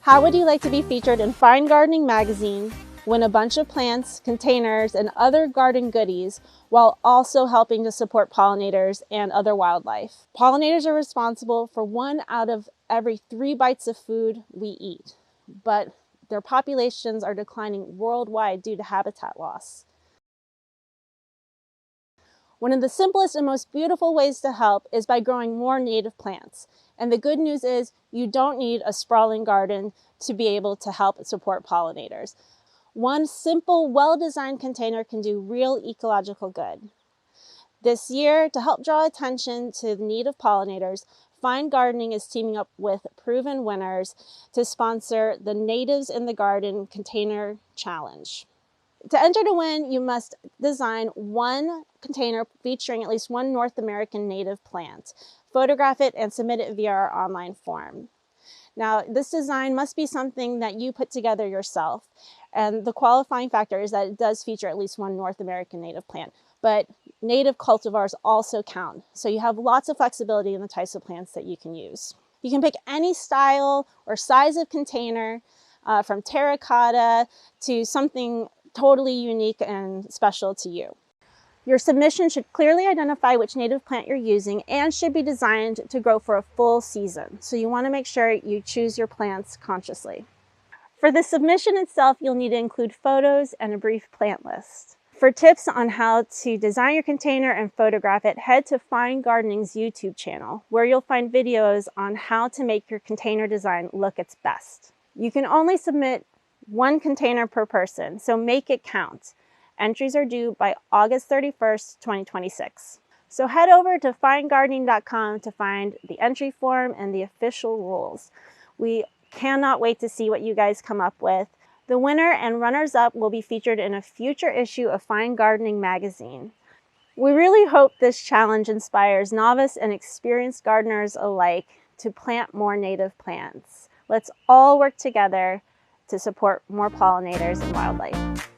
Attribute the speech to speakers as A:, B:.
A: How would you like to be featured in Fine Gardening magazine, win a bunch of plants, containers, and other garden goodies while also helping to support pollinators and other wildlife? Pollinators are responsible for 1 out of every 3 bites of food we eat, but their populations are declining worldwide due to habitat loss. One of the simplest and most beautiful ways to help is by growing more native plants. And the good news is you don't need a sprawling garden to be able to help support pollinators. One simple, well-designed container can do real ecological good. This year, to help draw attention to the need of pollinators, Fine Gardening is teaming up with proven winners to sponsor the Natives in the Garden Container Challenge. To enter to win, you must design 1 container featuring at least 1 North American native plant. Photograph it and submit it via our online form. Now, this design must be something that you put together yourself. And the qualifying factor is that it does feature at least 1 North American native plant. But native cultivars also count. So you have lots of flexibility in the types of plants that you can use. You can pick any style or size of container, from terracotta to something totally unique and special to you. Your submission should clearly identify which native plant you're using and should be designed to grow for a full season. So you want to make sure you choose your plants consciously. For the submission itself, you'll need to include photos and a brief plant list. For tips on how to design your container and photograph it, head to Fine Gardening's YouTube channel, where you'll find videos on how to make your container design look its best. You can only submit 1 container per person, so make it count. Entries are due by August 31st, 2026. So head over to finegardening.com to find the entry form and the official rules. We cannot wait to see what you guys come up with. The winner and runners-up will be featured in a future issue of Fine Gardening magazine. We really hope this challenge inspires novice and experienced gardeners alike to plant more native plants. Let's all work together to support more pollinators and wildlife.